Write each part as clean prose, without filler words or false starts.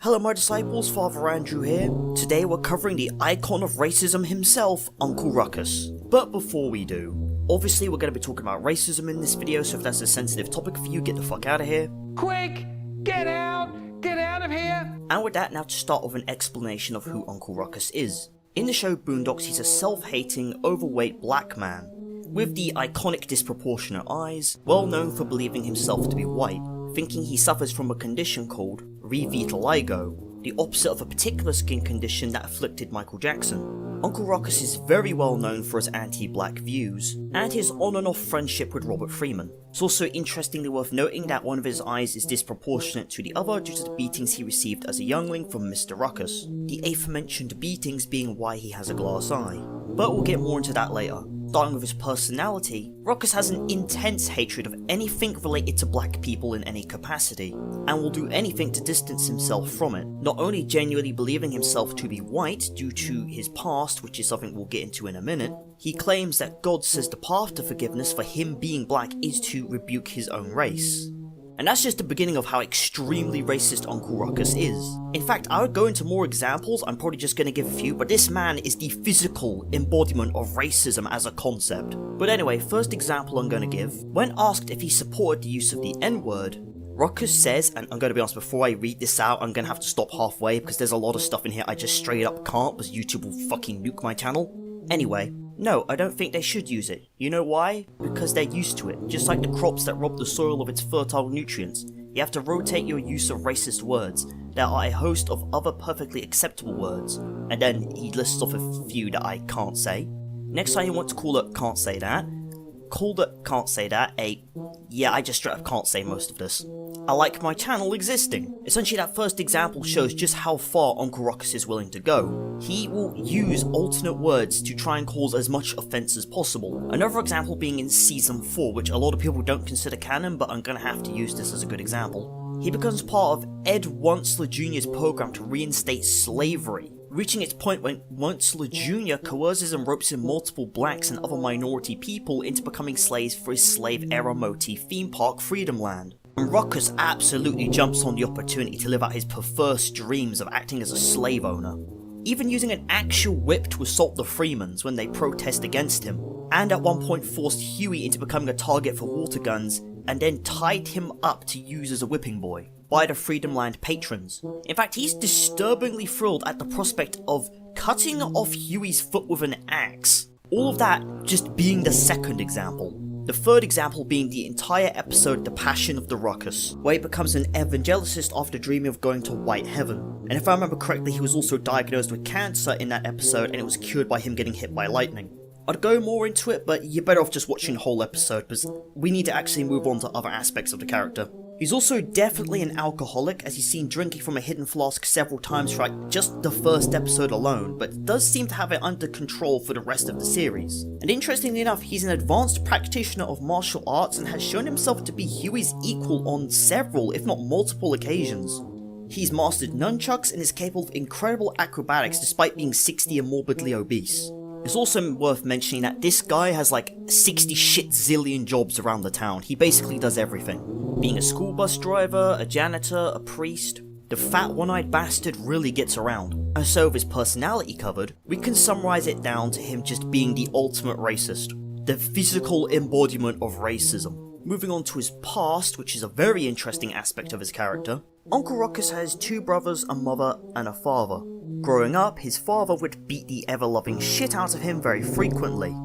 Hello my disciples, Father Andrew here. Today we're covering the icon of racism himself, Uncle Ruckus. But before we do, obviously we're going to be talking about racism in this video, so if that's a sensitive topic for you, get the fuck out of here. Quick! Get out! Get out of here! And with that, now to start with an explanation of who Uncle Ruckus is. In the show Boondocks, he's a self-hating, overweight black man, with the iconic disproportionate eyes, well known for believing himself to be white, thinking he suffers from a condition called vitiligo, the opposite of a particular skin condition that afflicted Michael Jackson. Uncle Ruckus is very well known for his anti-black views, and his on and off friendship with Robert Freeman. It's also interestingly worth noting that one of his eyes is disproportionate to the other due to the beatings he received as a youngling from Mr. Ruckus, the aforementioned beatings being why he has a glass eye. But we'll get more into that later. Starting with his personality, Ruckus has an intense hatred of anything related to black people in any capacity, and will do anything to distance himself from it, not only genuinely believing himself to be white due to his past, which is something we'll get into in a minute. He claims that God says the path to forgiveness for him being black is to rebuke his own race. And that's just the beginning of how extremely racist Uncle Ruckus is. In fact, I would go into more examples, I'm probably just going to give a few, but this man is the physical embodiment of racism as a concept. But anyway, first example I'm going to give, when asked if he supported the use of the N-word, Ruckus says, and I'm going to be honest, before I read this out, I'm going to have to stop halfway because there's a lot of stuff in here I just straight up can't because YouTube will fucking nuke my channel. Anyway, no, I don't think they should use it. You know why? Because they're used to it, just like the crops that rob the soil of its fertile nutrients. You have to rotate your use of racist words. There are a host of other perfectly acceptable words. And then he lists off a few that I can't say. Next time you want to call it can't say that, call it can't say that yeah, I just straight up can't say most of this. I like my channel existing. Essentially that first example shows just how far Uncle Ruckus is willing to go. He will use alternate words to try and cause as much offense as possible. Another example being in season 4, which a lot of people don't consider canon, but I'm gonna have to use this as a good example. He becomes part of Ed Wuncler Jr.'s program to reinstate slavery, reaching its point when Wuncler Jr. coerces and ropes in multiple blacks and other minority people into becoming slaves for his slave-era motif theme park Freedom Land. And Ruckus absolutely jumps on the opportunity to live out his perverse dreams of acting as a slave owner, even using an actual whip to assault the Freemans when they protest against him, and at one point forced Huey into becoming a target for water guns, and then tied him up to use as a whipping boy by the Freedom Land patrons. In fact, he's disturbingly thrilled at the prospect of cutting off Huey's foot with an axe. All of that just being the second example. The third example being the entire episode The Passion of the Ruckus, where he becomes an evangelicist after dreaming of going to white heaven. And if I remember correctly, he was also diagnosed with cancer in that episode and it was cured by him getting hit by lightning. I'd go more into it, but you're better off just watching the whole episode because we need to actually move on to other aspects of the character. He's also definitely an alcoholic, as he's seen drinking from a hidden flask several times throughout just the first episode alone, but does seem to have it under control for the rest of the series. And interestingly enough, he's an advanced practitioner of martial arts and has shown himself to be Huey's equal on several, if not multiple occasions. He's mastered nunchucks and is capable of incredible acrobatics despite being 60 and morbidly obese. It's also worth mentioning that this guy has like 60 shit zillion jobs around the town. He basically does everything. Being a school bus driver, a janitor, a priest, the fat one-eyed bastard really gets around. And so with his personality covered, we can summarize it down to him just being the ultimate racist. The physical embodiment of racism. Moving on to his past, which is a very interesting aspect of his character, Uncle Ruckus has 2 brothers, a mother, and a father. Growing up, his father would beat the ever-loving shit out of him very frequently.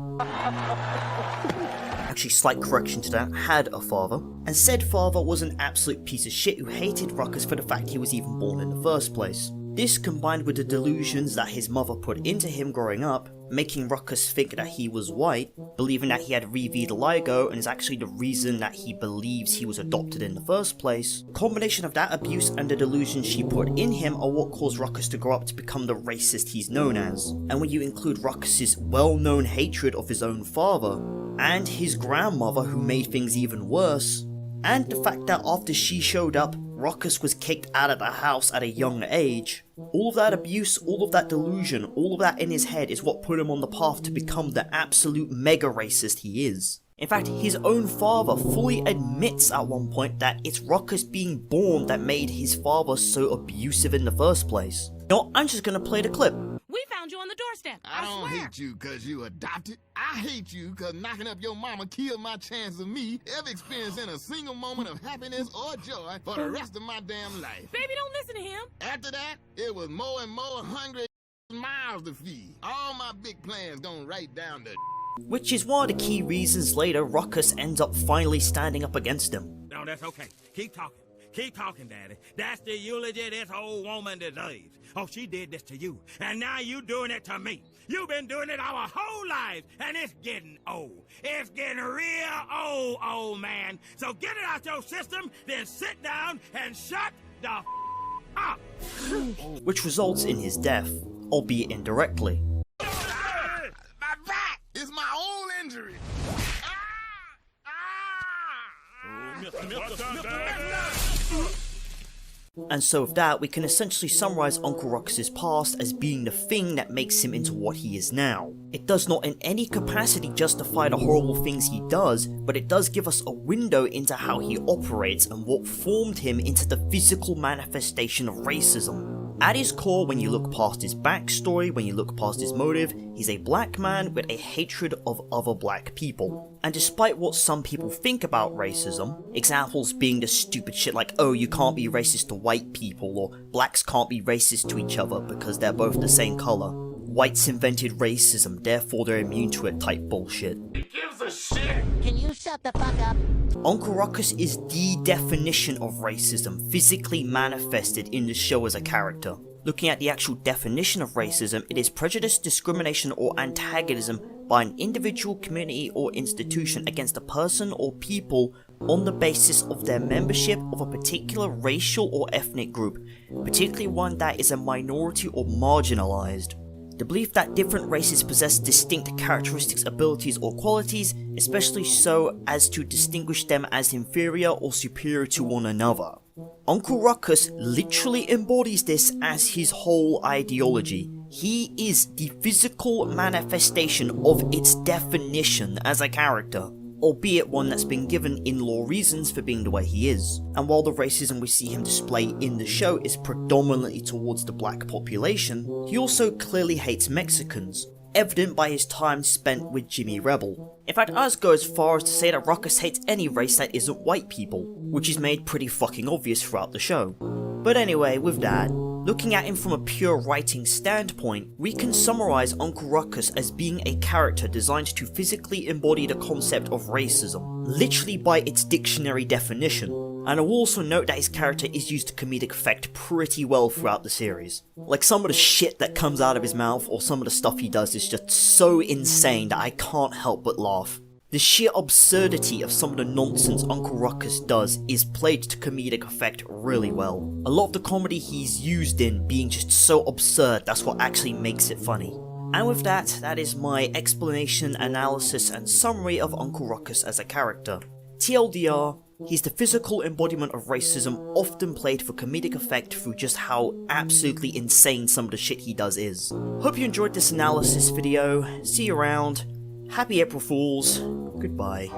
Actually, slight correction to that, had a father. And said father was an absolute piece of shit who hated Ruckus for the fact he was even born in the first place. This combined with the delusions that his mother put into him growing up, making Ruckus think that he was white, believing that he had vitiligo and is actually the reason that he believes he was adopted in the first place. Combination of that abuse and the delusions she put in him are what caused Ruckus to grow up to become the racist he's known as. And when you include Ruckus's well-known hatred of his own father, and his grandmother who made things even worse, and the fact that after she showed up, Ruckus was kicked out of the house at a young age. All of that abuse, all of that delusion, all of that in his head is what put him on the path to become the absolute mega racist he is. In fact, his own father fully admits at one point that it's Ruckus being born that made his father so abusive in the first place. You know what, I'm just gonna play the clip. We found you on the doorstep. I don't hate you cause you adopted. I hate you cause knocking up your mama killed my chance of me ever experiencing a single moment of happiness or joy for the rest of my damn life. Baby, don't listen to him. After that, it was more and more hungry miles to feed. All my big plans gone right down the Which is one of the key reasons later Ruckus ends up finally standing up against him. No, that's okay. Keep talking. Keep talking, Daddy. That's the eulogy this old woman deserves. Oh, she did this to you, and now you doing it to me. You've been doing it our whole lives, and it's getting old. It's getting real old man. So get it out your system, then sit down and shut the up. Which results in his death, albeit indirectly. my back is my old injury. And so with that, we can essentially summarize Uncle Ruckus's past as being the thing that makes him into what he is now. It does not in any capacity justify the horrible things he does, but it does give us a window into how he operates and what formed him into the physical manifestation of racism. At his core, when you look past his backstory, when you look past his motive, he's a black man with a hatred of other black people. And despite what some people think about racism, examples being the stupid shit like, oh, you can't be racist to white people, or blacks can't be racist to each other because they're both the same color. Whites invented racism, therefore they're immune to it type bullshit. Can you shut the fuck up? Uncle Ruckus is the definition of racism, physically manifested in the show as a character. Looking at the actual definition of racism, it is prejudice, discrimination, or antagonism by an individual, community, or institution against a person or people on the basis of their membership of a particular racial or ethnic group, particularly one that is a minority or marginalized. The belief that different races possess distinct characteristics, abilities, or qualities, especially so as to distinguish them as inferior or superior to one another. Uncle Ruckus literally embodies this as his whole ideology. He is the physical manifestation of its definition as a character, albeit one that's been given in-law reasons for being the way he is. And while the racism we see him display in the show is predominantly towards the black population, he also clearly hates Mexicans, evident by his time spent with Jimmy Rebel. In fact, I'd go as far as to say that Ruckus hates any race that isn't white people, which is made pretty fucking obvious throughout the show. But anyway, with that, looking at him from a pure writing standpoint, we can summarize Uncle Ruckus as being a character designed to physically embody the concept of racism, literally by its dictionary definition. And I'll also note that his character is used to comedic effect pretty well throughout the series. Like, some of the shit that comes out of his mouth or some of the stuff he does is just so insane that I can't help but laugh. The sheer absurdity of some of the nonsense Uncle Ruckus does is played to comedic effect really well. A lot of the comedy he's used in being just so absurd, that's what actually makes it funny. And with that, that is my explanation, analysis, and summary of Uncle Ruckus as a character. TLDR, he's the physical embodiment of racism, often played for comedic effect through just how absolutely insane some of the shit he does is. Hope you enjoyed this analysis video. See you around. Happy April Fools. Goodbye.